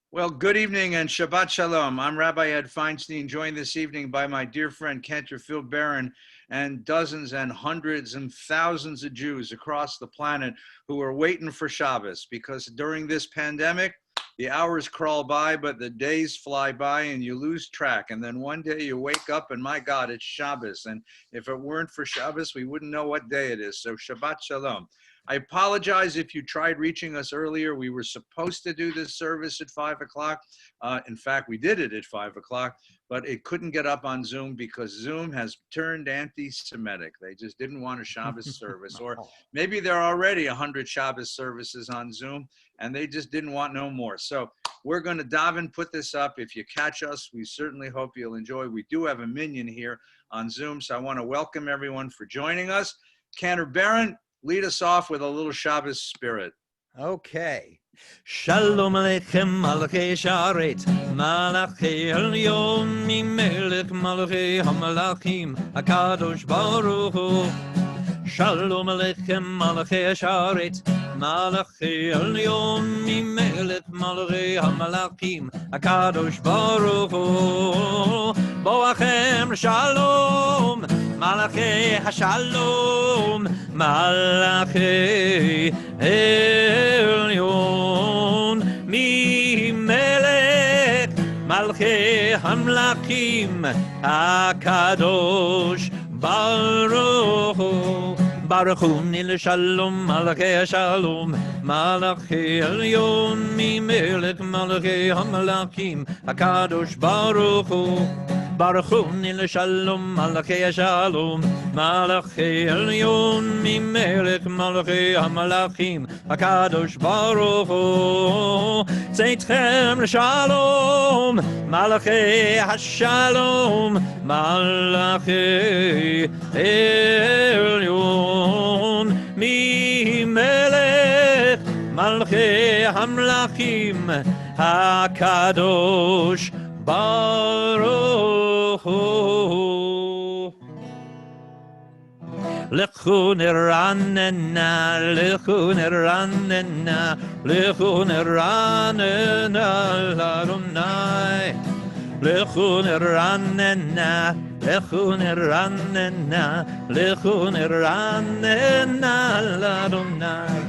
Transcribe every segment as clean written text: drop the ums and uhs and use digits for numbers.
Well, good evening and Shabbat Shalom. I'm Rabbi Ed Feinstein, joined this evening by my dear friend Cantor Phil Barron and dozens and hundreds and thousands of Jews across the planet who are waiting for Shabbos, because during this pandemic, the hours crawl by, but the days fly by and you lose track. And then one day you wake up and my God, it's Shabbos. And if it weren't for Shabbos, we wouldn't know what day it is. So Shabbat Shalom. I apologize if you tried reaching us earlier. We were supposed to do this service at 5 o'clock. In fact, we did it at 5 o'clock, but it couldn't get up on Zoom because Zoom has turned anti-Semitic. They just didn't want a Shabbos service. Or maybe there are already 100 Shabbos services on Zoom, and they just didn't want no more. So we're going to dive and put this up. If you catch us, we certainly hope you'll enjoy. We do have a minion here on Zoom, so I want to welcome everyone for joining us. Cantor Barron, lead us off with a little Shabbos spirit. Okay. Shalom Aleichem Malachei Sharet Malachei Elyon Mimelech Malachei Hamalachim HaKadosh Baruch Hu Shalom Aleichem Malachei Sharet Malachei Elyon Mimelech Malachei Hamalachim HaKadosh Baruch Hu Boachem Shalom Malachei HaShalom Malachei Elyon Mimelech Malachei Hamlachim HaKadosh Baruch Hu Baruch Hu Nil Shalom Malachei Shalom Malachei Elyon Mimelech Malachei Hamlachim HaKadosh Baruch Hu Baruch Hu Nil Shalom Malachei Shalom Malachei Elyon Mimelech Malachei Hamalachim HaKadosh Baruch Hu Tzeitzchem Shalom Malachei HaShalom Malachei Elyon Mimelech Malachei Hamlachim HaKadosh Baruch Hu Lechu neranena, lechu neranena, lechu neranena l'Adonai. Lechu neranena, lechu neranena, lechu neranena l'Adonai.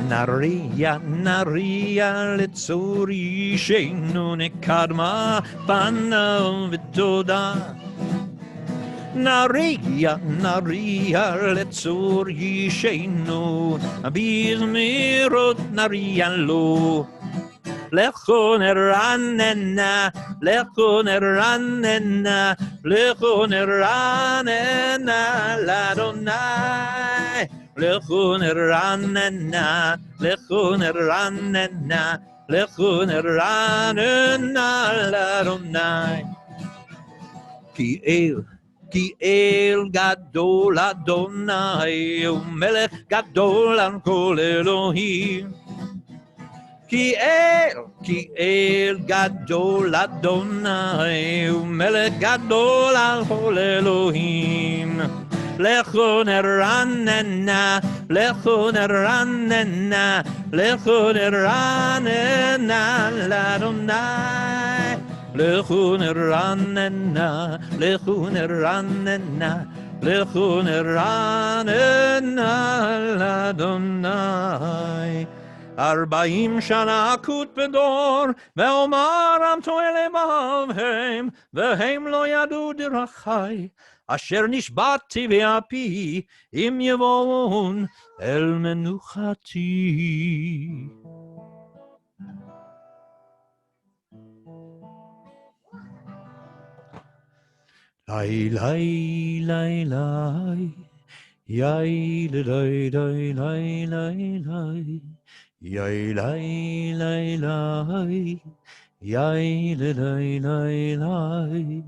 Naria, Naria, Litzuri, Sheinu, Nekadma, Panel, Vitoda. Naria, Naria, Litzuri, Sheinu, Abizmirot, Naria, Lo. Lechon Ranena, Lechon Ranena, Lechon Ranena, l'Adonai. Lechun ranena, lechun ranena, lechun ranena l'Adonai. Ki el gadol Adonai, umelech gadol al kol Elohim. Ki el gadol Adonai, umelech gadol al kol Elohim. Lechun ranena, lechun ranena, lechun ranena l'Adonai. Lechun ranena, lechun ranena, lechun ranena l'Adonai. 40 שנה אקוט בדור, ואומרם תועלה באבהם, והם לא ידעו דרכי. אשר נשבעתי באפי, אם יבואון אל מנוחתי. לי, לי, לי, לי, יי, לי, לי, לי, לי, לי, לי. Yai lai lai lai, yai lai lai lai.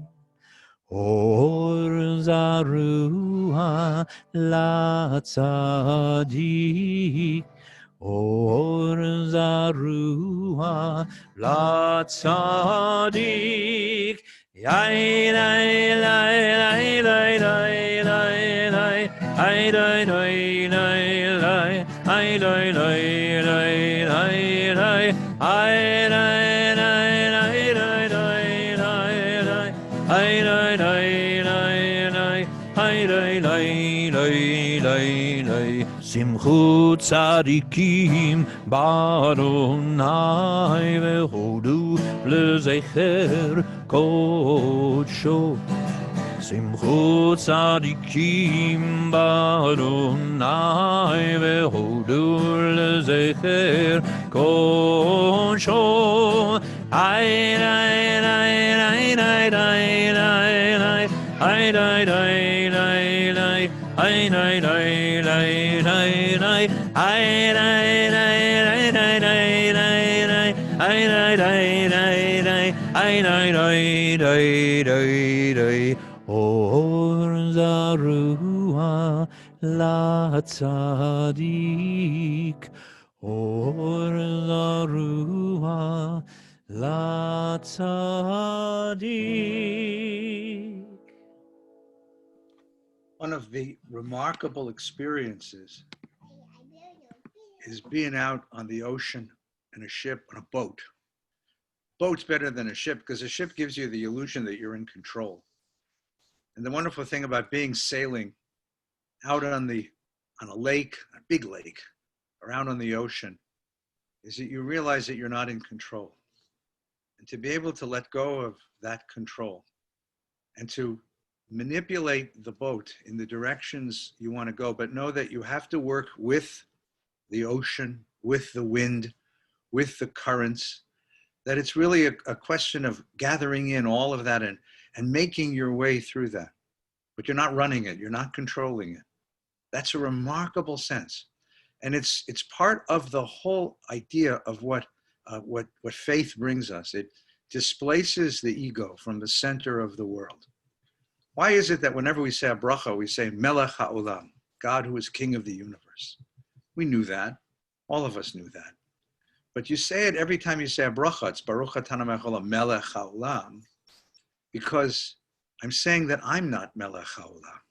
Or zarua la tzadik, or zarua la tzadik. Yai lai lai lai lai lai lai lai, ai lai lai lai lai, ai lai lai lai lai lai. Simchu tzadikim baronai vehodu lezecher kodsho. Simchu tzadikim baronai vehodu lezecher kodsho. Ay, ay, ay, ay, ay, ay, ay, ay, ay, ay, ay. Ay, nay, nay, nay, nay, nay. Ay, nay, nay, nay, nay, nay, nay, nay. Ay, nay, nay, nay, nay. Ay, nay, nay, nay, nay, nay. Or zarua la tzadik. Or zarua la tzadik. One of the remarkable experiences is being out on the ocean in a ship, on a boat. Boat's better than a ship because a ship gives you the illusion that you're in control. And the wonderful thing about being sailing out on a lake, a big lake, or out on the ocean, is that you realize that you're not in control. And to be able to let go of that control and to manipulate the boat in the directions you want to go, but know that you have to work with the ocean, with the wind, with the currents, that it's really a question of gathering in all of that and making your way through that. But you're not running it, you're not controlling it. That's a remarkable sense. And it's part of the whole idea of what faith brings us. It displaces the ego from the center of the world. Why is it that whenever we say a bracha, we say Melech HaOlam, God who is King of the universe? We knew that. All of us knew that. But you say it every time you say a bracha, it's Baruch Atah Melech HaOlam, because I'm saying that I'm not Melech HaOlam.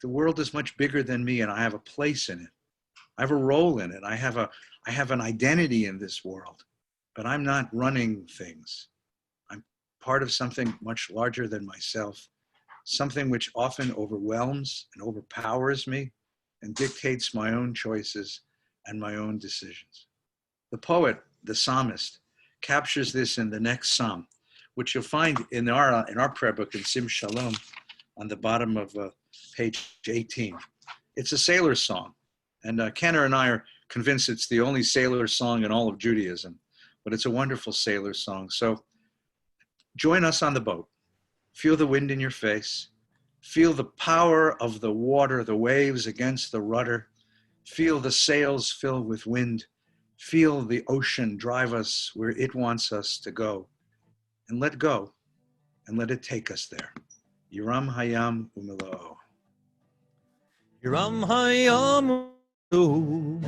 The world is much bigger than me, and I have a place in it. I have a role in it. I have an identity in this world, but I'm not running things. I'm part of something much larger than myself, something which often overwhelms and overpowers me and dictates my own choices and my own decisions. The poet, the psalmist, captures this in the next psalm, which you'll find in our prayer book in Sim Shalom on the bottom of page 18. It's a sailor song, and Kenner and I are convinced it's the only sailor song in all of Judaism, but it's a wonderful sailor song. So join us on the boat. Feel the wind in your face. Feel the power of the water, the waves against the rudder. Feel the sails fill with wind. Feel the ocean drive us where it wants us to go. And let go, and let it take us there. Yiram Hayam Umila'o. Yiram Hayam Umila'o.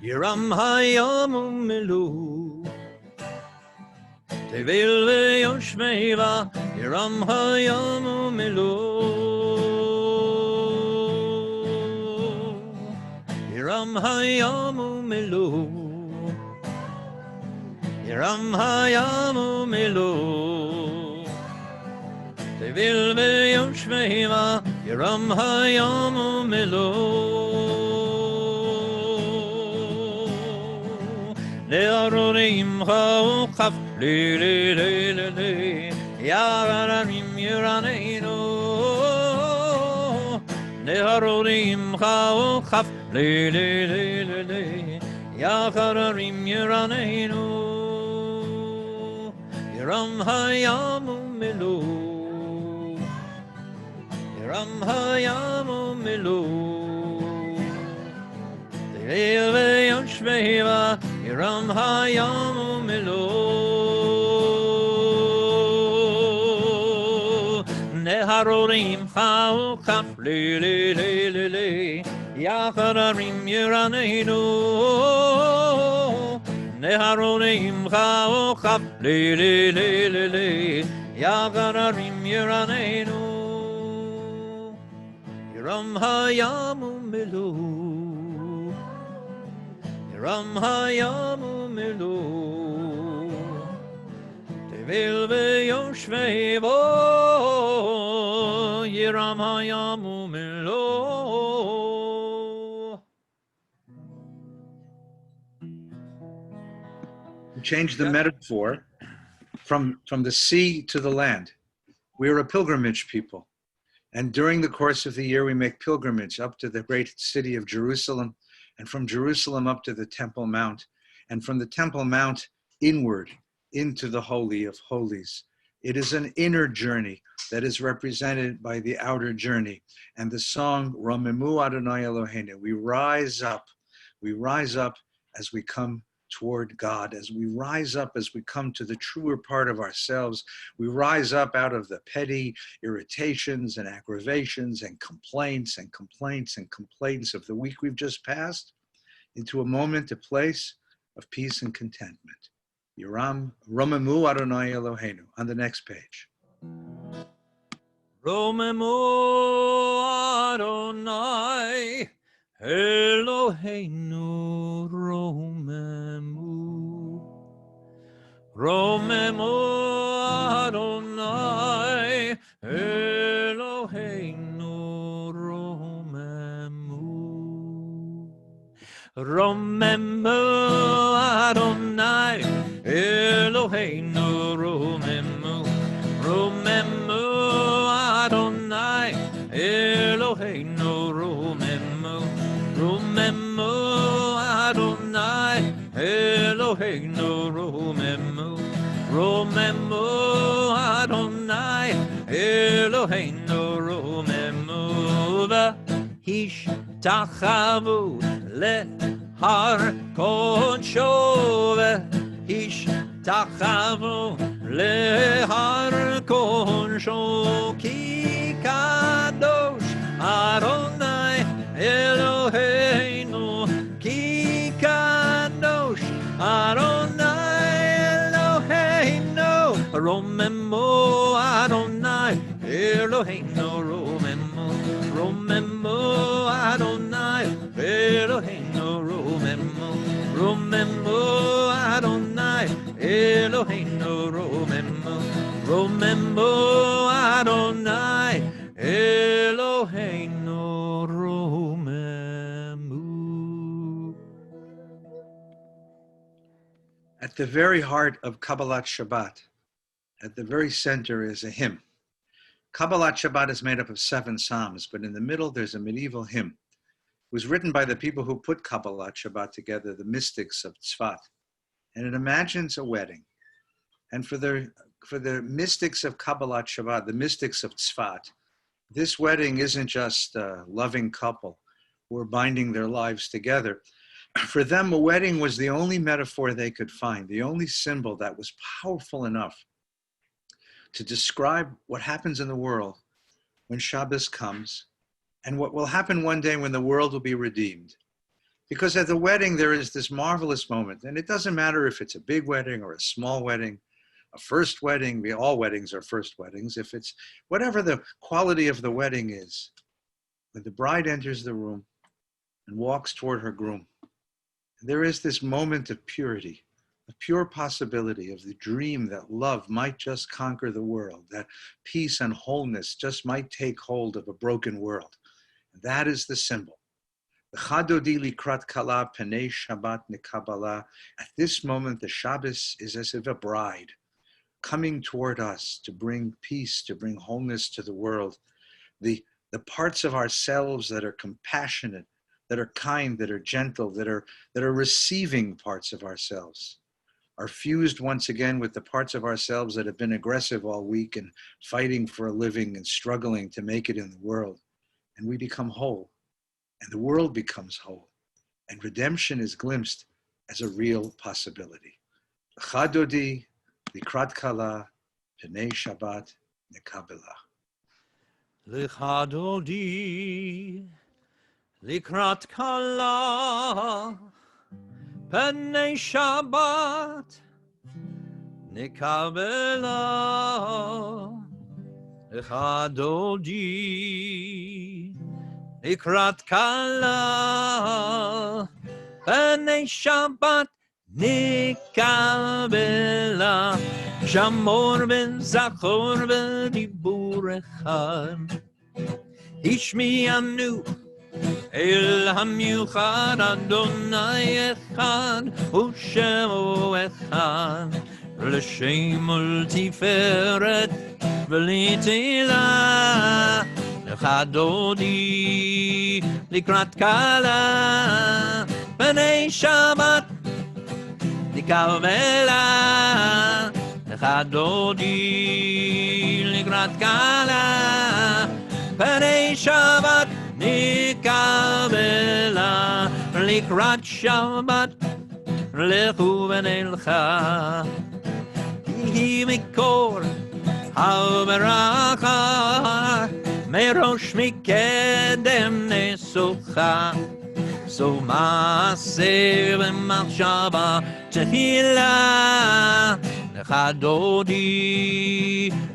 Yiram Hayam Umila'o. Tevil ve'yoshmeva, Yiram Hayam Umila'o. Yiram Hayam Umila'o. Yiram Hayam Umila'o. Tevil ve'yoshmeva, Yiram Hayam Umila'o. Le'arorim cha'ukaf, le, Yararim Yiraneinu. Le'arorim cha'ukaf, le, Yararim Yiraneinu. Yiram Hayam Umila'o. Yiram Hayam Umila'o. Tevil ve'yoshmeva, Yiram Hayam Umila'o. Neharorim cha'ukaf, le, Yachararim Yiraneinu. Neharorim cha'ukaf, le, Yachararim Yiraneinu. Yiram Hayam Umila'o. Ram hayamu milo Tevil veyoshvei bo Yiram hayamu milo. Change the metaphor from the sea to the land. We are a pilgrimage people. And during the course of the year, we make pilgrimage up to the great city of Jerusalem, and from Jerusalem up to the Temple Mount, and from the Temple Mount inward into the Holy of Holies. It is an inner journey that is represented by the outer journey. And the song, Romemu Adonai Eloheinu, we rise up as we come toward God, as we rise up, as we come to the truer part of ourselves. We rise up out of the petty irritations and aggravations and complaints of the week we've just passed into a moment, a place of peace and contentment. Yiram Romemu Adonai Eloheinu on the next page. Romemu Adonai Eloheinu Romemu. Romemu Adonai Eloheinu Romemu. Romemu Adonai Eloheinu Romemu. Romemu Adonai Eloheinu Romemu. Romemu Adonai Eloheinu Romemu. Romemu Adonai Eloheinu Romemu. V'hishtachavu lehar kodsho. V'hishtachavu lehar kodsho. Ki kadosh Adonai Eloheinu. Ki kadosh Adonai Eloheinu. Romemu Adonai Eloheinu Romemu. Romemu Adonai Eloheinu Romemu. Romemu Adonai Eloheinu Romemu. Romemu Adonai Eloheinu Romemu. At the very heart of Kabbalat Shabbat, at the very center, is a hymn. Kabbalat Shabbat is made up of 7 psalms, but in the middle there's a medieval hymn. It was written by the people who put Kabbalat Shabbat together, the mystics of Tzfat. And it imagines a wedding. And for the mystics of Kabbalat Shabbat, the mystics of Tzfat, this wedding isn't just a loving couple who are binding their lives together. For them, a wedding was the only metaphor they could find, the only symbol that was powerful enough to describe what happens in the world when Shabbos comes and what will happen one day when the world will be redeemed. Because at the wedding, there is this marvelous moment, and it doesn't matter if it's a big wedding or a small wedding, a first wedding, all weddings are first weddings, if it's whatever the quality of the wedding is, when the bride enters the room and walks toward her groom, there is this moment of purity, a pure possibility of the dream that love might just conquer the world, that peace and wholeness just might take hold of a broken world. And that is the symbol. Chadodi likrat kala penei Shabbat nekabala. At this moment, the Shabbos is as if a bride coming toward us to bring peace, to bring wholeness to the world. The parts of ourselves that are compassionate, that are kind, that are gentle, that are receiving parts of ourselves, are fused once again with the parts of ourselves that have been aggressive all week and fighting for a living and struggling to make it in the world. And we become whole, and the world becomes whole, and redemption is glimpsed as a real possibility. Chadodi likrat kala penei Shabbat nekabela. L'chadodi likrat kala penei Shabbat nekabela. L'chadodi likrat kala B'nei Shabbat nikabela, Shamor ben Zachor v'dibur echad. Ishmi'anu El hamiuchad Adonai echad U'shemo echad L'shem ultiferet V'litila L'chadodi Likrat kala B'nei Shabbat Nikavela L'chadodi Likrat kala B'nei Shabbat Nikavela Likrat Shabbat Lechu v'nelcha Hi mikor Haveracha Merosh mikedem nesucha So maaseh v'machshava Tehila L'chadodi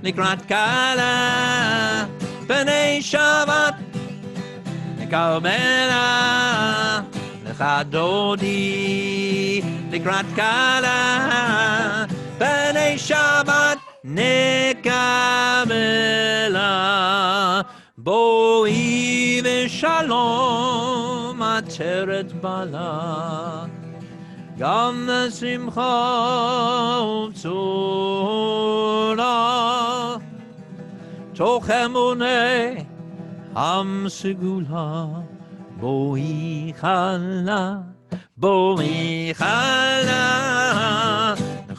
Likrat kala B'nei Shabbat Nikavela L'chadodi Likrat kala B'nei Shabbat Nikavela Boi v'shalom Ateret bala Gam simcha u'tzora Toch emuneh Am segula Boi chala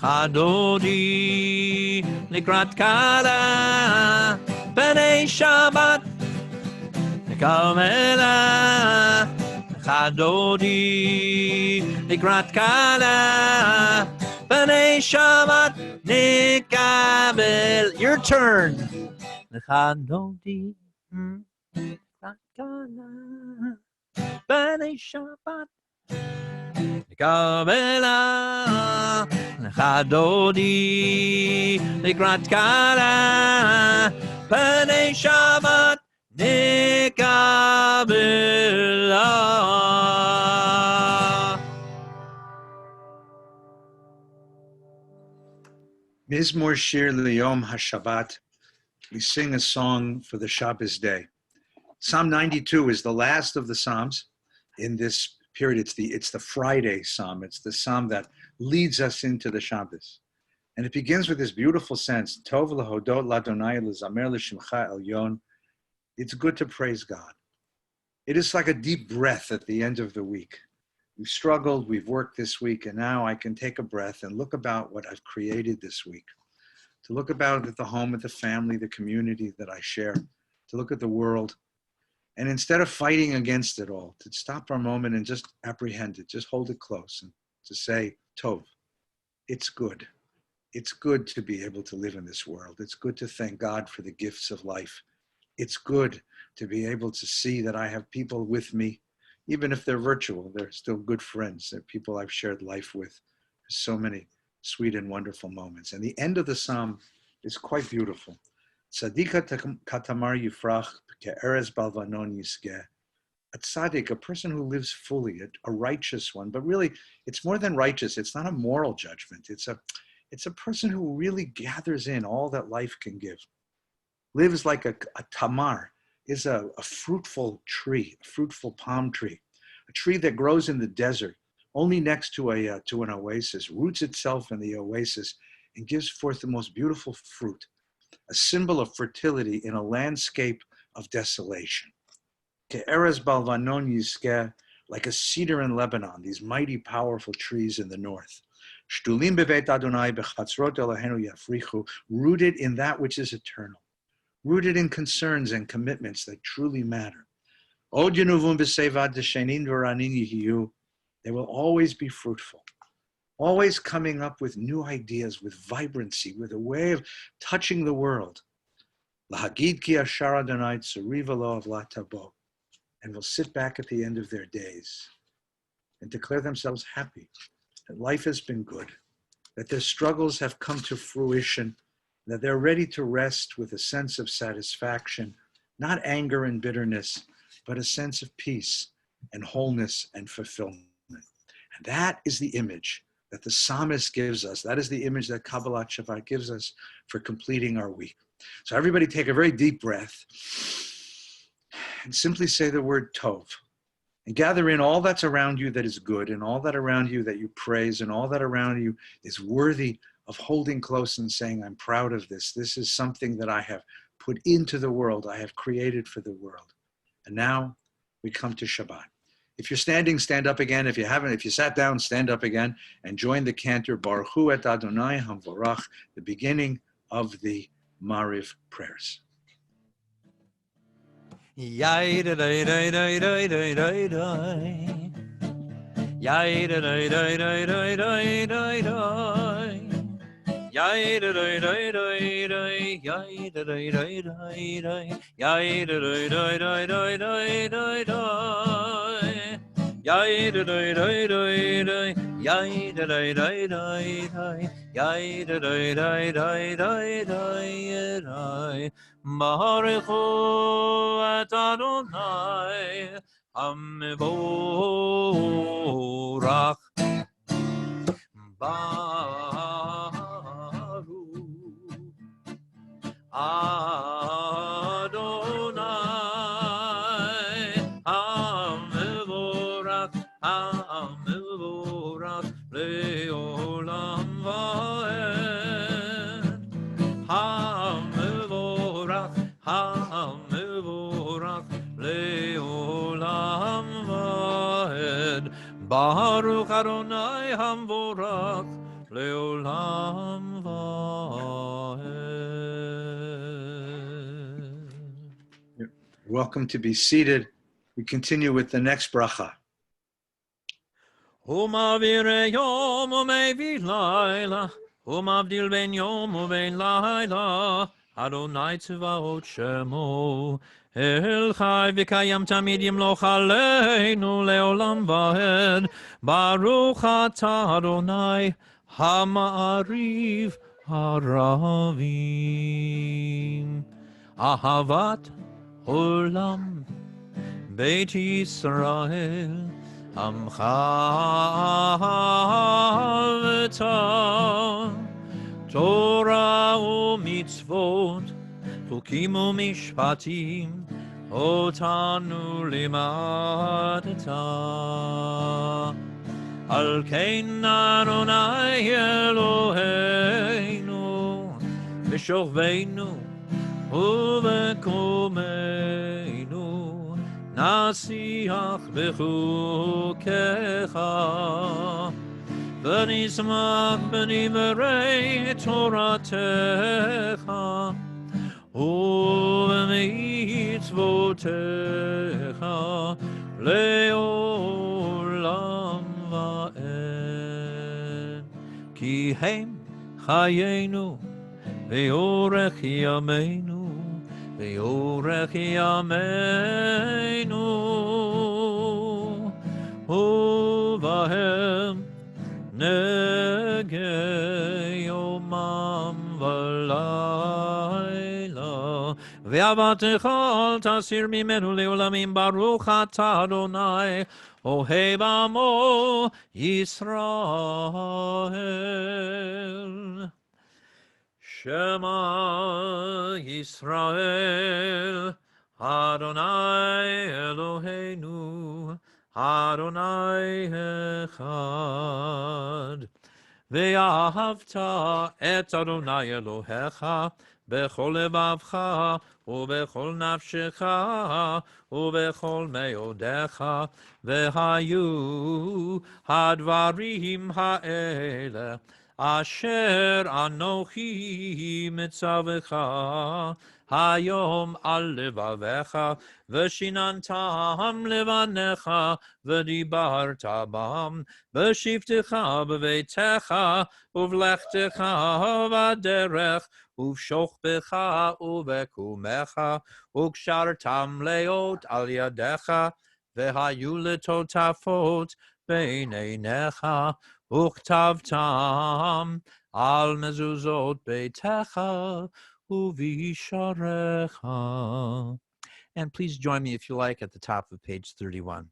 Chadodi Likrat kala B'nei Shabbat Nikavela Chadodi Likrat kala B'nei Shabbat Nikavel. Your turn. Chadodi Likrat kala B'nei Shabbat Nikavela Chadodi Likrat kala B'nei Shabbat Nikavela. Mizmor Shir L'Yom HaShabbat. We sing a song for the Shabbos day. Psalm 92 is the last of the Psalms in this period. It's the Friday Psalm. It's the Psalm that leads us into the Shabbos. And it begins with this beautiful sense, Tov lahodot l'Adonai l'zamer l'shimcha elyon. It's good to praise God. It is like a deep breath at the end of the week. We've struggled, we've worked this week, and now I can take a breath and look about what I've created this week. To look about at the home, at the family, the community that I share, to look at the world. And instead of fighting against it all, to stop for a moment and just apprehend it, just hold it close and to say, Tov, it's good. It's good to be able to live in this world. It's good to thank God for the gifts of life. It's good to be able to see that I have people with me, even if they're virtual, they're still good friends. They're people I've shared life with. So many sweet and wonderful moments. And the end of the Psalm is quite beautiful. Tzadika katamar yifrach ke'erez balvanon yisgeh. A tzaddik, a person who lives fully, a righteous one, but really it's more than righteous. It's not a moral judgment. It's a person who really gathers in all that life can give. Lives like a tamar, is a fruitful tree, a fruitful palm tree, a tree that grows in the desert, only next to an oasis, roots itself in the oasis, and gives forth the most beautiful fruit, a symbol of fertility in a landscape of desolation. Ke'erez balvanon yizkeh, like a cedar in Lebanon, these mighty, powerful trees in the north. Shtulim bebeit Adonai bechatzrot Eloheinu yafrichu, rooted in that which is eternal, rooted in concerns and commitments that truly matter. Od yenuvum b'seivad deshenin v'ranin yihiyu, they will always be fruitful, always coming up with new ideas, with vibrancy, with a way of touching the world. Lahagid ki ashar Adonai tzariva lo avla tabo, and will sit back at the end of their days and declare themselves happy, that life has been good, that their struggles have come to fruition, that they're ready to rest with a sense of satisfaction, not anger and bitterness, but a sense of peace and wholeness and fulfillment. And that is the image that the psalmist gives us. That is the image that Kabbalat Shabbat gives us for completing our week. So everybody take a very deep breath and simply say the word Tov. And gather in all that's around you that is good, and all that around you that you praise, and all that around you is worthy of holding close and saying, I'm proud of this. This is something that I have put into the world. I have created for the world. And now we come to Shabbat. If you're standing, stand up again. If you sat down, stand up again and join the cantor Baruch Hu et Adonai Hamvorach, the beginning of the Mariv prayers. Yai da da da da da da da da. Yai da da da da da da da da. Yai da da da da da. Yai da da da da da. Yai da da da da da da da. Yai da da da da da. Yai da da da da da. Yai da da da da da da da. Baruch hu et Adonai Hamvorach. Baruch Adonai Hamvorach, Hamvorach leolam vaed. Hamvorach, Hamvorach leolam vaed. Baruch Adonai Hamvorach leolam vaed. You're welcome to be seated. We continue with the next bracha. Umavire yom umevi laila, umavdil ben yom uben laila, Adonai tzvaot shemo, El chai v'kayam tamid yimloch aleinu leolam vaed, Baruch atah Adonai hama'ariv haravim, Ahavat olam Beit Yisrael, Amcha v'ta, Torah u'mitzvot, Chukim u'mishpatim, Otanu limadta. Al kein Adonai Eloheinu, B'shovveinu u'b'kumeinu, Nasiach b'chukecha, v'nismach b'divrei Toratecha, u'b'mitzvotecha le'olam va'ed. Ki hem chayenu ve'orech yameinu, ve'orech yameinu, uvahem negei yomam v'layla, ve'avatecha al tasir mimenu le'olamim. Baruch atah Adonai ohev amo Yisrael. Shema Yisrael, Adonai Eloheinu, Adonai echad. Ve'ahavta et Adonai Elohecha, bechol lebavcha, ubechol nafshecha, ubechol meodecha, ve'hayu hadvarim ha'ele, Asher anochi mitzavecha hayom al levavecha v'shinantam levanecha v'dibarta bam v'shivtecha b'veitecha uvlechtecha v'aderech uv'shochbecha uv'ekumecha ukshartam leot al yadecha v'hayu letotafot b'neinecha Uchtavtam al mezuzot beitecha uvisharecha. And please join me if you like at the top of page 31.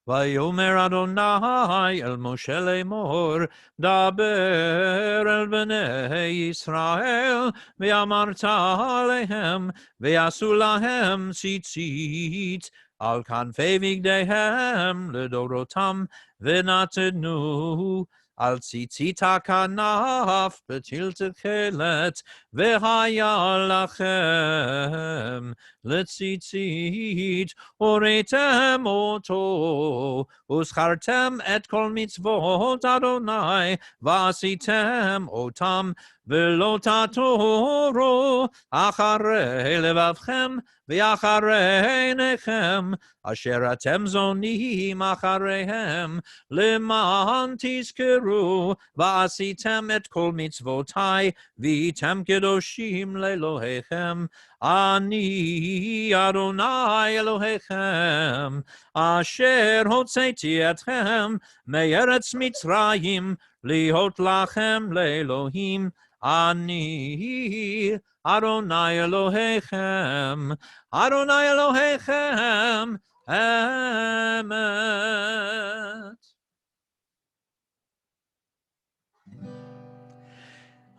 ויאמר אדוני אל משה לאמור, דבר אל בני ישראל, ואמרת עליהם, ועשו להם ציצית על כנפי בגדיהם לדורותם, ונתנו על ציצית הכנף בטיל תכלת, והיה לכם לציצית, הוריתם אותו, וזכרתם את כל מצוות אדוני, ועשיתם אותם, ולא תתורו אחרי לבבכם, ואחרי עיניכם, אשר אתם זונים אחריהם, למען תזכרו, ועשיתם את כל מצוותי, והייתם קדושים לאלוהיכם. אני אדוני אלוהיכם, אשר הוצאתי אתכם מארץ מצרים, להיות לכם לאלוהים. אני אדוני אלוהיכם, אדוני אלוהיכם, אמת.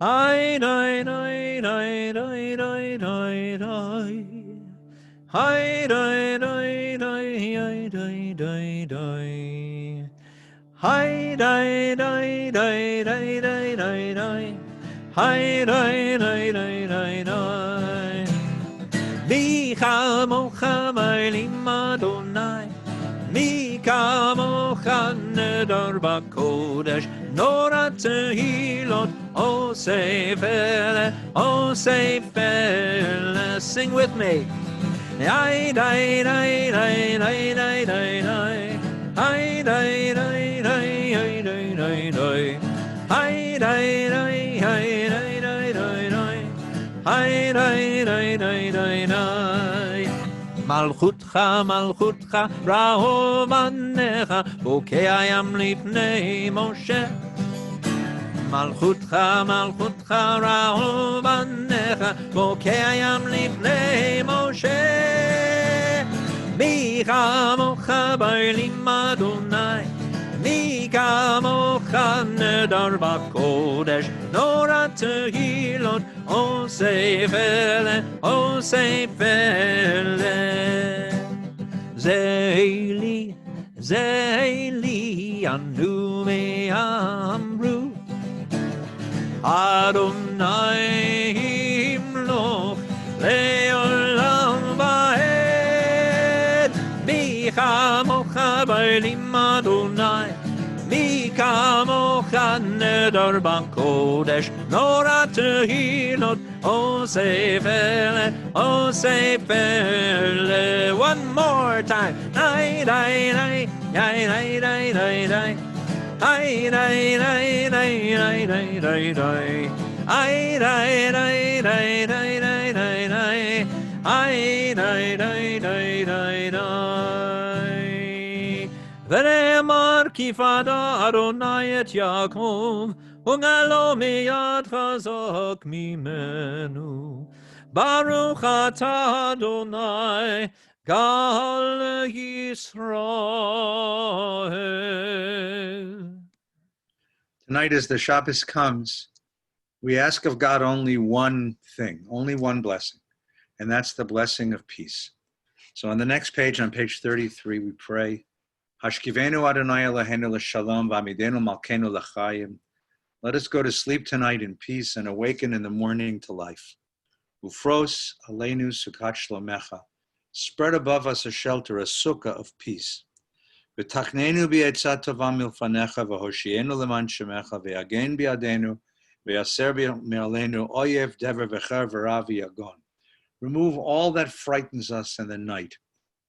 Hi, di, di, di, di, di, di, di. Hi, di, di, di, di, di, di. Hi, di, di, di, di, di, di, di. Hi, di, di, di, di, di. Mi chamocha meilim Adonai, mi kamocha neder bakodesh, nora tehilot, o seifele, o seifele. Sing with me. Ay, day, day, day, day, day, day, day. Ay, day, day, day, day, day, day, day. Ay, day, day, day, day, day, day, day. Ay, day, day, day, day, day. מלכותך, מלכותך, רחום עניך, בוקע ים לפני משה. מלכותך, מלכותך, רחום עניך, בוקע ים לפני משה. מי כמוך באלים אדוני, מי כמוך נדר בקודש, נורא תהילות, אוסף אלה, אוסף אלה. זה לי, אנו מאמרו, אדוני ימלוך לעולם ועד. מי כמוך באלים אדוני, מי כמוך נדר בקודש, נורא תהילות, אוסף אלה, אוסף אלה. One more time. Ay, day, day, day, day, day, day, day. Ay, day, day, day, day, day, day, day. Ay, day, day, day, day, day, day, day. Ay, day, day, day, day, day. ונאמר כי פדה אדוני את יעקב, וגאלו מיד חזק ממנו. ברוך אתה אדוני, גאל ישראל. Tonight, as the Shabbos comes, we ask of God only one thing, only one blessing, and that's the blessing of peace. So on the next page, on page 33, we pray, Hashkivenu Adonai Eloheinu l'shalom v'amidenu malkeinu l'chayim. Let us go to sleep tonight in peace and awaken in the morning to life. Ufros aleinu sukkot shlomecha. Spread above us a shelter, a sukkah of peace. V'tachnenu b'etzat tova milfanecha v'hoshienu leman shemecha v'yagen bi'adenu v'yaser me'aleinu oyev dever v'cher v'rav v'yagon. Remove all that frightens us in the night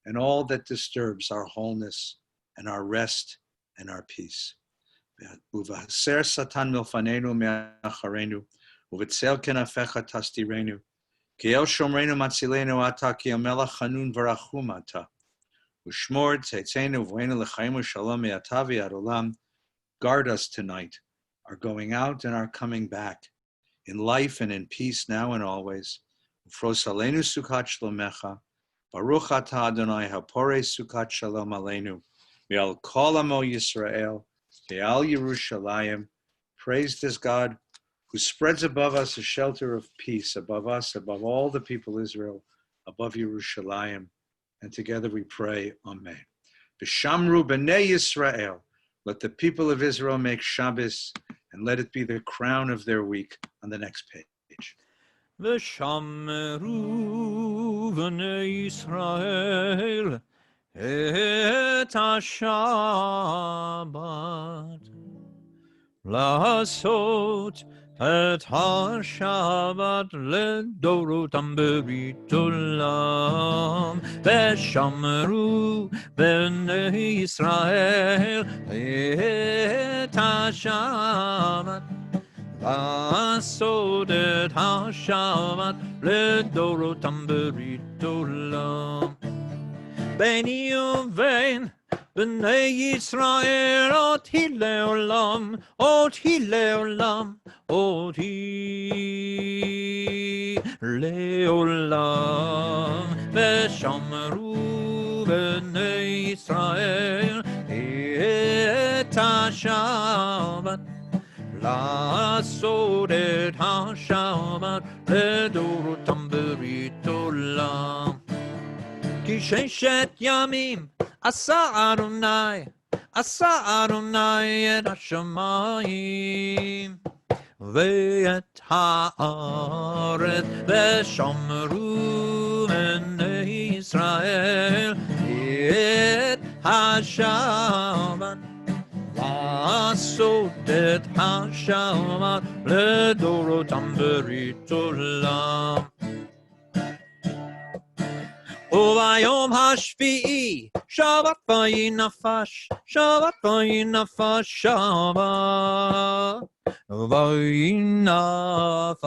and all that disturbs our wholeness and our rest and our peace. Uv'haser satan milfanenu me'acharenu uv'tzel kenafecha tastirenu ki el shomrenu matzilenu ata ki el melech chanun v'rachum ata u'shmor tzeitzenu v'oinu l'chaim u'shalom me'ata v'yad olam. Guard us tonight, our going out and our coming back, in life and in peace now and always. Ufros aleinu sukkot shlomecha, baruch atah Adonai haporei sukkot shalom aleinu, Ve'al kol amo Yisrael, ve'al Yerushalayim. Praised is God, who spreads above us a shelter of peace, above us, above all the people of Israel, above Yerushalayim. And together we pray, Amen. V'shamru b'nei Yisrael. Let the people of Israel make Shabbos, and let it be the crown of their week on the next page. V'shamru b'nei Yisrael et ha-Shabbat לעשות את השבת לדורותם ברית עולם ושמרו בני ישראל את השבת לעשות את השבת לדורותם ברית עולם ביני ובין בני ישראל אותי לעולם, אותי לעולם, אותי לעולם. ושמרו בני ישראל את השבת, לעשות את השבת לדורותם ברית עולם. כי ששת ימים עשה אדוני את השמיים ואת הארץ ושמרו בני ישראל את השבת לעשות את השבת לדורותם ברית עולם. וביום השביעי שבת ויהי נפש, שבת ויהי נפש, שבת ויהי נפש,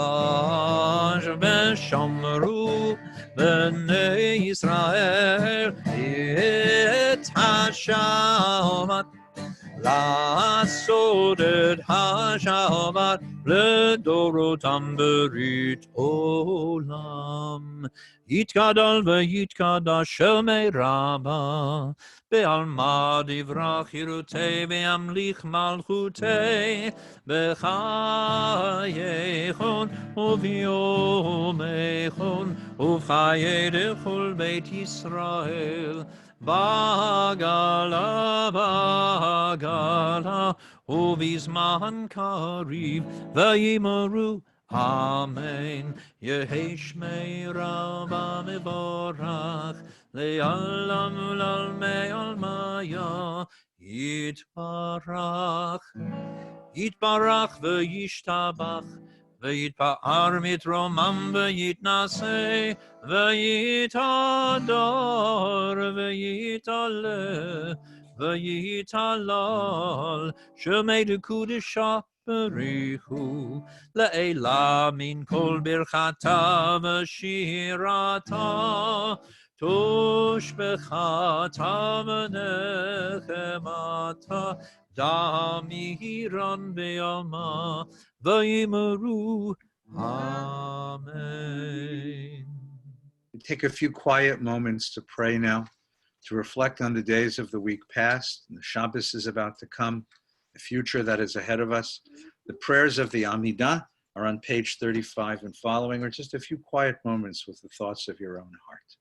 ושמרו בני ישראל את השבת לעשות את השבת לדורותם ברית עולם. יתגדל ויתקדש שמי רבה, בעלמא דברה חירותי וימליך מלכותי, בחייכון וביומכון ובחיי דכל בית ישראל. בעגלה בעגלה ובזמן קריב ויאמרו אמן. יהי שמי רבה מבורך לעולם ולעלמי עלמיה יתברך. יתברך וישתבח ויתפאר מתרומם ויתנשא ויתהדר ויתעלה ויתהלל שמי דקודשה בריחו לעילה מן כל ברכתה ושירתה תושבחתה ונחמתה דמירן בימה ויאמרו Amen. Take a few quiet moments to pray now, to reflect on the days of the week past, and the Shabbos is about to come, the future that is ahead of us. The prayers of the Amidah are on page 35 and following, or just a few quiet moments with the thoughts of your own heart.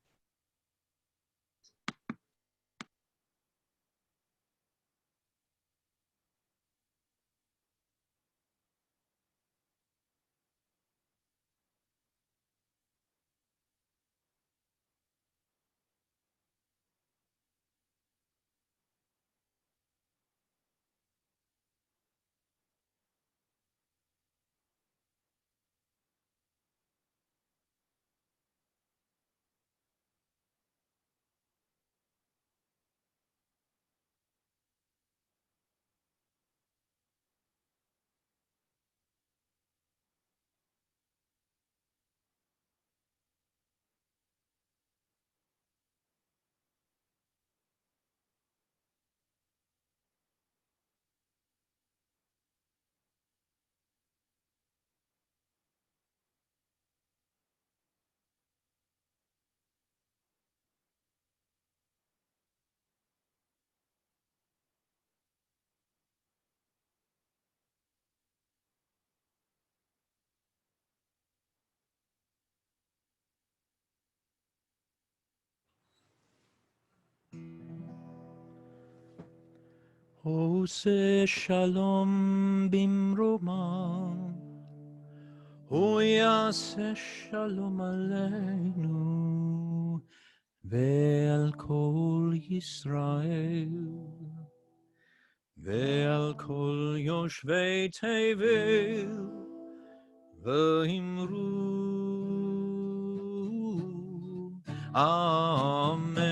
עושה שלום במרומה, הוא יעשה שלום עלינו ועל כל ישראל ועל כל יושבי תבל, ואמרו אמן.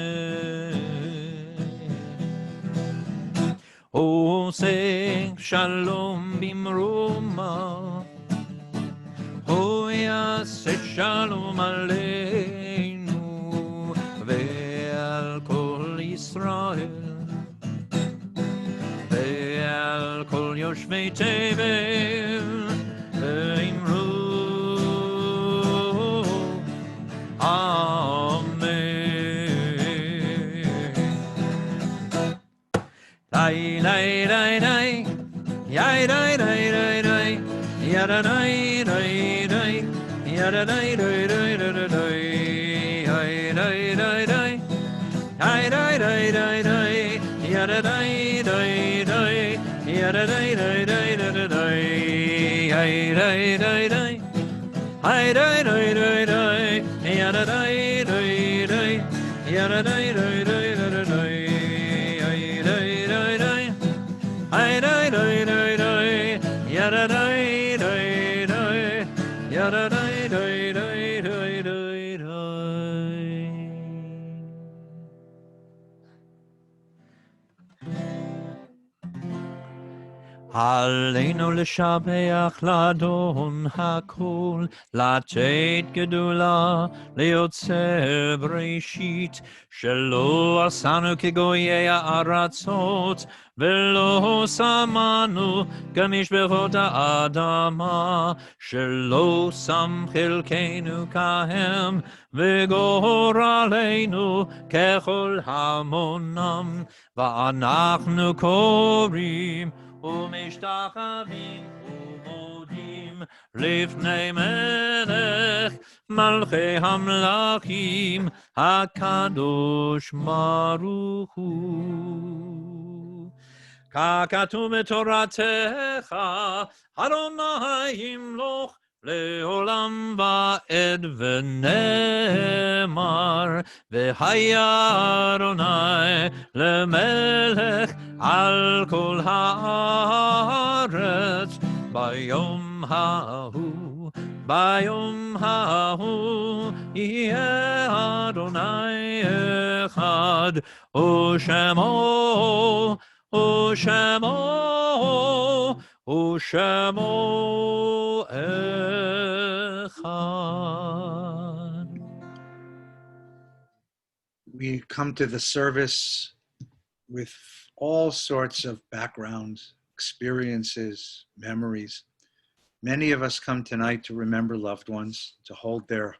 עושה שלום במרומה, הוא יעשה שלום עלינו ועל כל ישראל ועל כל יושבי תבל, ואמרו אמן. די די די די, יאי די די די די, ידה די די די, ידה די די די די די, יאי די די די, יאי די די די די, yada day day day, yada day day day day day, ay day day day, ay day day day day, yada day day day, yada day day day day day, ay day day day, ay day day day day, yada day day day, yada day day day day day. עלינו לשבח לאדון הכל, לתת גדולה ליוצר בראשית, שלא עשנו כגויי הארצות, ולא שמנו כמשפחות האדמה, שלא שם חלקנו כהם, וגורלנו ככל המונם, ואנחנו קוראים ומשתחווים ומודים לפני מלך מלכי המלכים הקדוש ברוך הוא. ככתוב בתורתך, אדוני ימלוך לעולם ועד, ונאמר והיה אדוני למלך על כל הארץ. ביום ההוא יהיה אדוני אחד, ושמו אחד. We come to the service with all sorts of backgrounds, experiences, memories. Many of us come tonight to remember loved ones, to hold their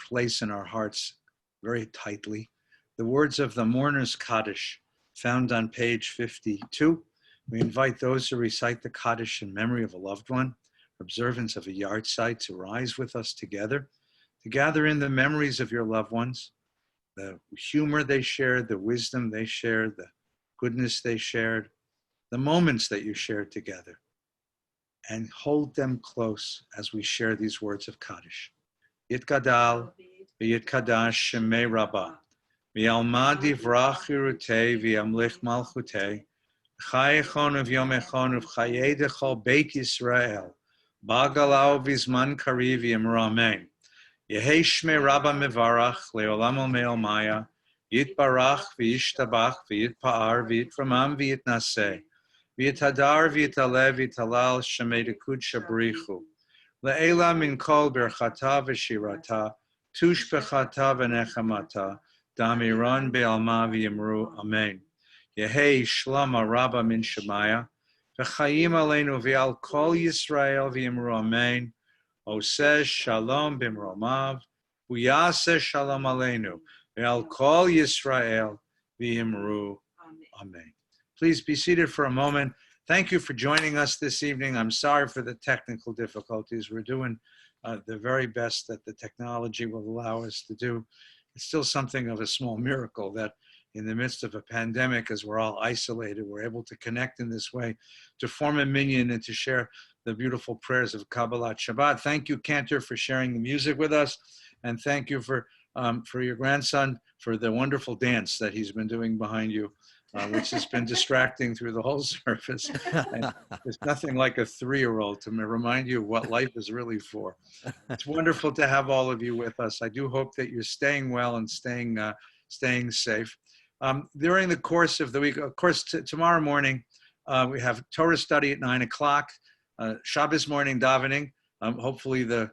place in our hearts very tightly. The words of the Mourner's Kaddish, found on page 52. We invite those who recite the Kaddish in memory of a loved one, observance of a yahrzeit, to rise with us together, to gather in the memories of your loved ones, the humor they shared, the wisdom they shared, the goodness they shared, the moments that you shared together, and hold them close as we share these words of Kaddish. Yitgadal v'yitkadash shemei rabbah, v'yalma divrach chirutei v'yamlich malchutei, v'chayechon v'yomechon v'chayedechol beit Yisrael, ba'galau v'zman kariv v'yamru amen. Yehei shmei rabbah mevarach le'olam omeil maya, yitbarach v'yishtabach v'yitpa'ar v'yitramam v'yitnaseh, v'yitadar v'yitalev v'yitalal shemei dekud shabrichu. Le'ela min kol berchata v'shirata, tushbechata v'nechamata, damiran be'alma v'yimru amen. Yehei shlama rabba min shemaya, v'chayim aleinu v'al kol Yisrael v'yimru amen. Oseh shalom b'mromav, v'yaseh shalom aleinu, v'al kol Yisrael v'yimru amen. Please be seated for a moment. Thank you for joining us this evening. I'm sorry for the technical difficulties. We're doing the very best that the technology will allow us to do. It's still something of a small miracle that in the midst of a pandemic, as we're all isolated, we're able to connect in this way, to form a minyan and to share the beautiful prayers of Kabbalat Shabbat. Thank you, Cantor, for sharing the music with us. And thank you for your grandson, for the wonderful dance that he's been doing behind you, which has been distracting through the whole service. And there's nothing like a 3-year-old to remind you what life is really for. It's wonderful to have all of you with us. I do hope that you're staying well and staying safe. During the course of the week, of course, tomorrow morning, we have Torah study at 9 o'clock, Shabbos morning davening. Hopefully the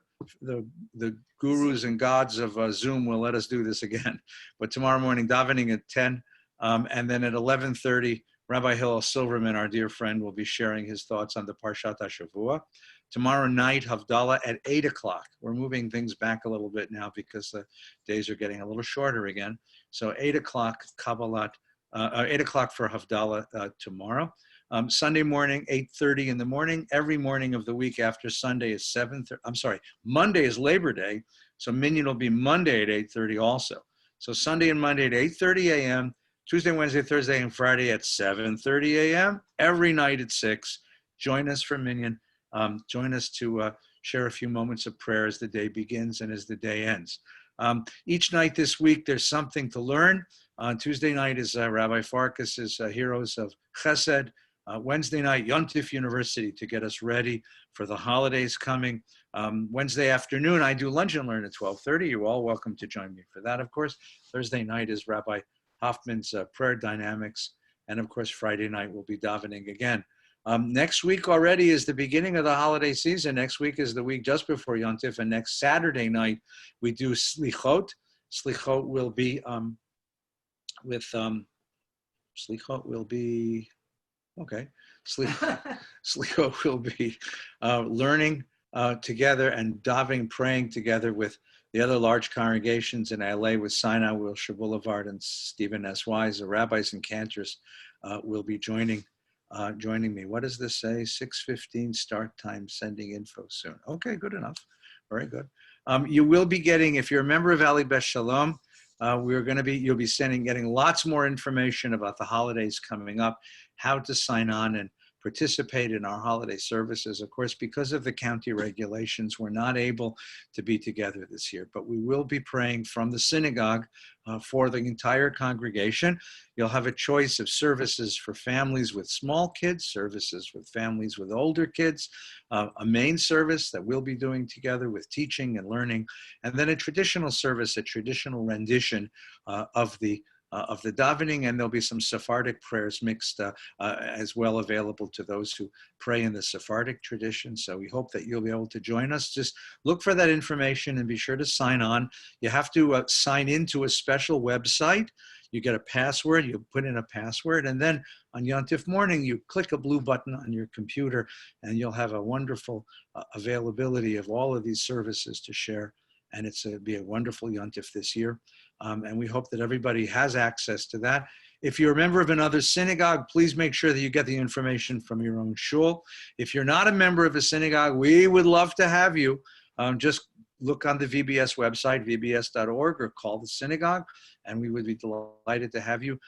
gurus and gods of Zoom will let us do this again. But tomorrow morning davening at 10, and then at 11:30, Rabbi Hillel Silverman, our dear friend, will be sharing his thoughts on the Parshat HaShavua. Tomorrow night, Havdalah at 8 o'clock. We're moving things back a little bit now because the days are getting a little shorter again. So 8 o'clock Kabbalat, 8 o'clock for Havdalah tomorrow. Sunday morning, 8:30 in the morning. Every morning of the week after Sunday is 7:30. I'm sorry, Monday is Labor Day. So Minyan will be Monday at 8:30 also. So Sunday and Monday at 8:30 a.m., Tuesday, Wednesday, Thursday, and Friday at 7:30 a.m. Every night at 6. Join us for Minyan. Join us to share a few moments of prayer as the day begins and as the day ends. Each night this week, there's something to learn. On Tuesday night is Rabbi Farkas's Heroes of Chesed. Wednesday night, Yontif University to get us ready for the holidays coming. Wednesday afternoon, I do lunch and learn at 12:30. You're all welcome to join me for that, of course. Thursday night is Rabbi Hoffman's prayer dynamics. And of course, Friday night we'll be davening again. Next week already is the beginning of the holiday season. Next week is the week just before Yontif, and next Saturday night we do Slichot. Slichot will be Slichot will be Slichot will be learning together and davening, praying together with the other large congregations in LA with Sinai Wilshire Boulevard and Stephen S. Wise. The rabbis and cantors will be joining me. What does this say? 6:15 start time, sending info soon. Okay, good enough. Very good. You will be getting, if you're a member of Ali Beth Shalom, you'll be getting lots more information about the holidays coming up, how to sign on and participate in our holiday services. Of course, because of the county regulations, we're not able to be together this year, but we will be praying from the synagogue for the entire congregation. You'll have a choice of services for families with small kids, services with families with older kids, a main service that we'll be doing together with teaching and learning, and then a traditional service, a traditional rendition of the davening, and there'll be some Sephardic prayers mixed as well available to those who pray in the Sephardic tradition. So we hope that you'll be able to join us. Just look for that information and be sure to sign on. You have to sign into a special website. You get a password, you put in a password, and then on Yontif morning, you click a blue button on your computer and you'll have a wonderful availability of all of these services to share. And it's be a wonderful Yontif this year. And we hope that everybody has access to that. If you're a member of another synagogue, please make sure that you get the information from your own shul. If you're not a member of a synagogue, we would love to have you. Just look on the VBS website, vbs.org, or call the synagogue, and we would be delighted to have you.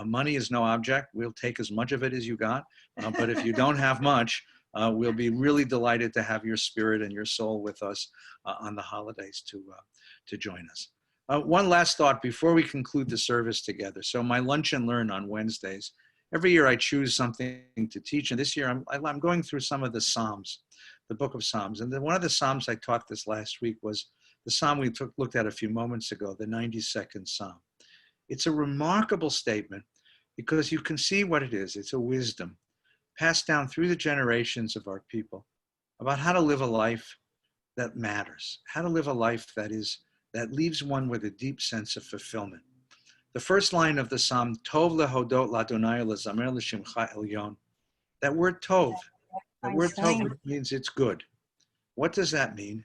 Money is no object. We'll take as much of it as you got. But if you don't have much, we'll be really delighted to have your spirit and your soul with us on the holidays to join us. One last thought before we conclude the service together. So my lunch and learn on Wednesdays. Every year I choose something to teach, and this year I'm going through some of the Psalms, the book of Psalms. And then one of the Psalms I taught this last week was the Psalm we looked at a few moments ago, the 92nd Psalm. It's a remarkable statement because you can see what it is. It's a wisdom passed down through the generations of our people about how to live a life that matters, how to live a life that leaves one with a deep sense of fulfillment. The first line of the Psalm, Tov lehodot ladonai lezamer l'shimcha elyon. That word Tov, means it's good. What does that mean?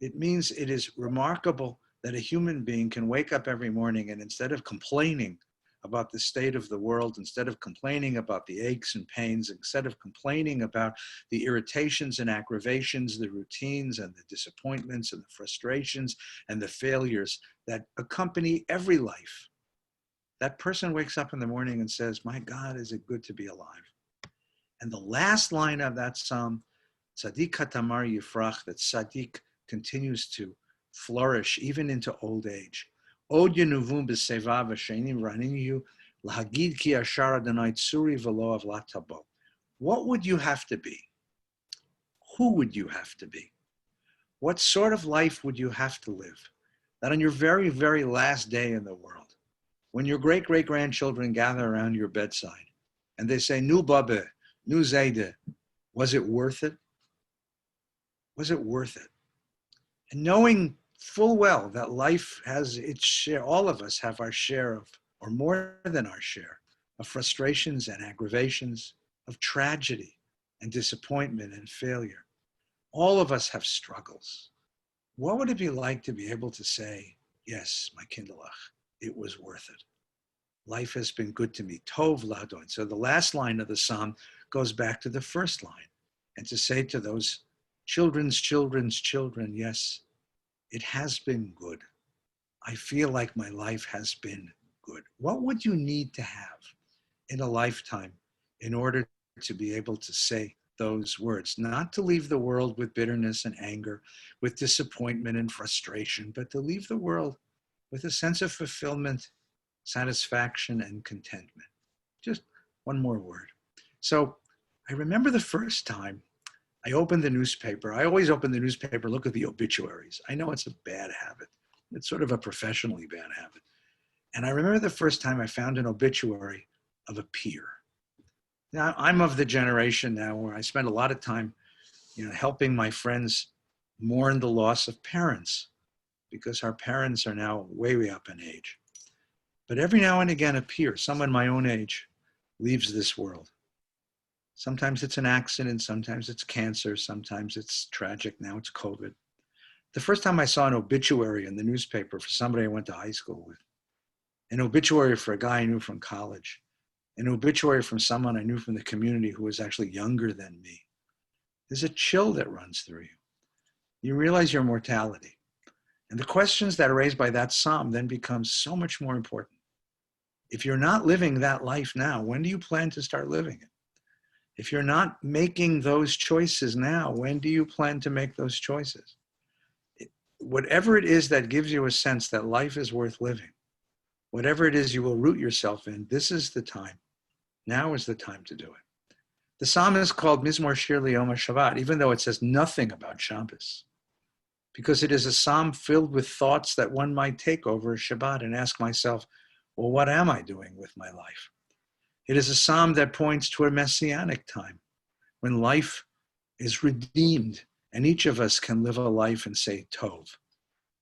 It means it is remarkable that a human being can wake up every morning and instead of complaining about the state of the world, instead of complaining about the aches and pains, instead of complaining about the irritations and aggravations, the routines and the disappointments and the frustrations and the failures that accompany every life, that person wakes up in the morning and says, my God, is it good to be alive? And the last line of that psalm, Tzaddik Katamar Yifrach, that Tzaddik continues to flourish even into old age. Od Yenuvum B'Seva V'Sheni Raninu Lahagid Ki Ashar Adonai Tzuri V'Lo Avlat Tabo. What would you have to be? Who would you have to be? What sort of life would you have to live? That on your very, very last day in the world, when your great-great-grandchildren gather around your bedside and they say, Nu Babe, Nu Zayde, was it worth it? Was it worth it? And knowing full well that life has its share, all of us have our share of, or more than our share, of frustrations and aggravations, of tragedy and disappointment and failure. All of us have struggles. What would it be like to be able to say, yes, my kindlech, it was worth it. Life has been good to me. Tov ladon. So the last line of the psalm goes back to the first line. And to say to those children's children, yes, it has been good. I feel like my life has been good. What would you need to have in a lifetime in order to be able to say those words? Not to leave the world with bitterness and anger, with disappointment and frustration, but to leave the world with a sense of fulfillment, satisfaction, and contentment. Just one more word. So I remember the first time I opened the newspaper. I always open the newspaper, look at the obituaries. I know it's a bad habit. It's sort of a professionally bad habit. And I remember the first time I found an obituary of a peer. Now, I'm of the generation now where I spend a lot of time, helping my friends mourn the loss of parents, because our parents are now way, way up in age. But every now and again, a peer, someone my own age, leaves this world. Sometimes it's an accident, sometimes it's cancer, sometimes it's tragic, now it's COVID. The first time I saw an obituary in the newspaper for somebody I went to high school with, an obituary for a guy I knew from college, an obituary from someone I knew from the community who was actually younger than me, there's a chill that runs through you. You realize your mortality. And the questions that are raised by that psalm then become so much more important. If you're not living that life now, when do you plan to start living it? If you're not making those choices now, when do you plan to make those choices? Whatever it is that gives you a sense that life is worth living, whatever it is you will root yourself in, this is the time. Now is the time to do it. The psalm is called Mizmor Shir L'Yom HaShabbat, even though it says nothing about Shabbos, because it is a psalm filled with thoughts that one might take over Shabbat and ask myself, well, what am I doing with my life? It is a psalm that points to a messianic time when life is redeemed and each of us can live a life and say Tov.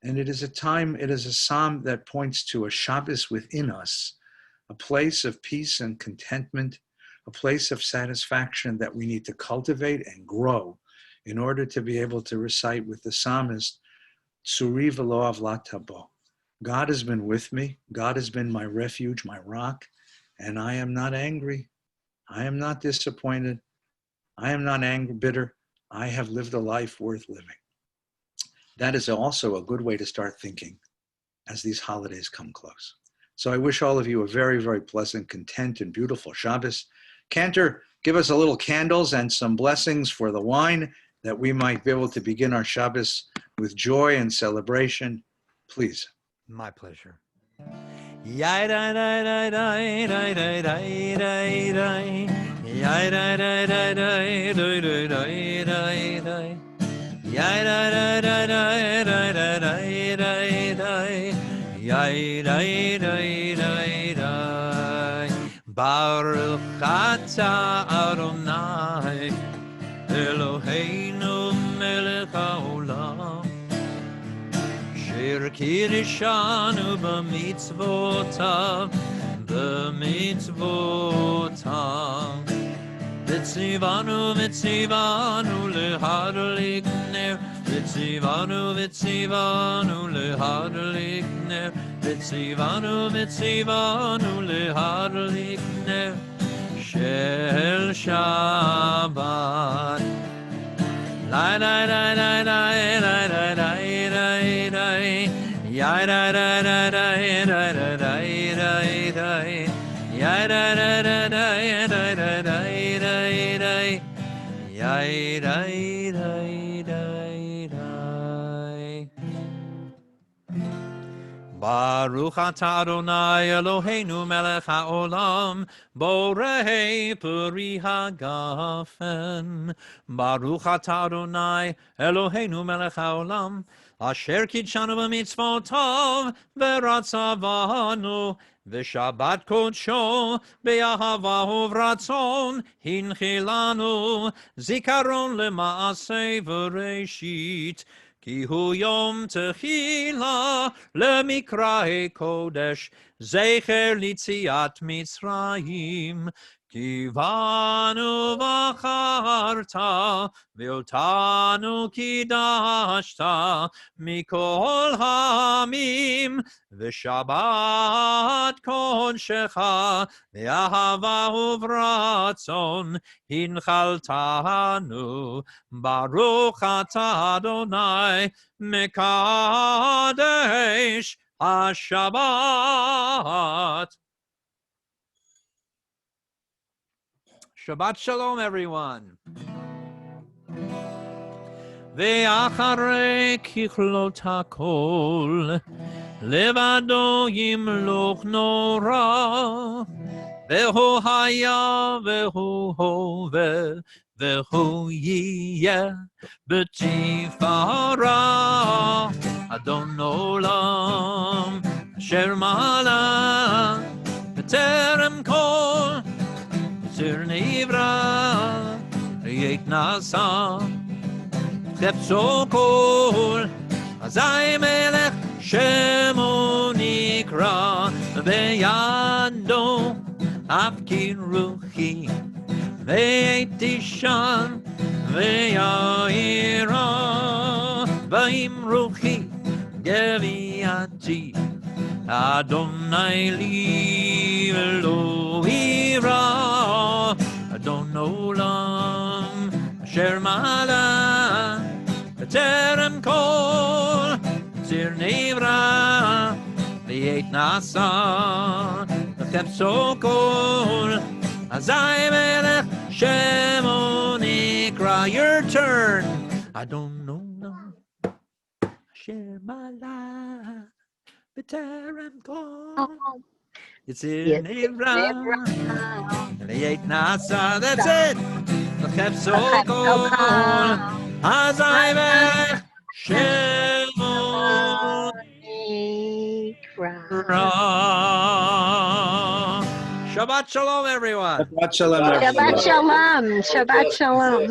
And it is a psalm that points to a Shabbos within us, a place of peace and contentment, a place of satisfaction that we need to cultivate and grow in order to be able to recite with the psalmist, Tzuri v'lo avlat tabo. God has been with me. God has been my refuge, my rock, and I am not angry. I am not disappointed. I am not bitter. I have lived a life worth living. That is also a good way to start thinking as these holidays come close. So I wish all of you a very, very pleasant, content, and beautiful Shabbos. Cantor, give us a little candles and some blessings for the wine that we might be able to begin our Shabbos with joy and celebration. Please. My pleasure. Baruch atah Adonai Eloheinu melech haolam Asher kirishanu b'mitzvotav V'tzivanu lehadlik ner V'tzivanu lehadlik ner V'tzivanu lehadlik ner Shel Shabbat Lai lai lai lai lai lai lai lai lai lai Yai lai lai lai lai lai lai lai Baruch atah Adonai Eloheinu melech haolam, borei peri hagafen. Baruch atah Adonai Eloheinu melech haolam, asher kidshanu b'mitzvotav v'ratzavanu, v'shabbat kodsho be'ahava uvratzon hinchilanu, zikaron lema'aseh v'reshit. Ki hu yom techila lemikrae kodesh, zecher litziat Mitzrayim. Ki vanu vacharta, ve'otanu kidashta, mikol hamim, v'shabbat kodshecha, ve'ahava uvratzon, hinchaltanu. Baruch atah Adonai mekadesh HaShabbat. Shabbat shalom, everyone. Ve'acharei kichlot hakol levado yimloch nora, ve'hu haya ve'hu hove ve'hu yiyeh b'tifara Adon olam asher mala b'terem kol zir nivra yeit nasa chepso kol azay melech shemo nikra ve'yado afkin ruchi ve'tishan ve'ya'ira va'im ruchi geviati Adonai li v'lo ira Adon olam asher mala b'terem kol zir nivra v'yeit nasa v'chepso kol azay melech shemo nikra. Your turn. I don't know. Asher mala b'terem kol zir nivra v'yeit nasa. That's it. V'chepso kol azay melech shemo nikra. Shabbat shalom, everyone. Shabbat shalom, everyone. Shabbat shalom. Shabbat shalom.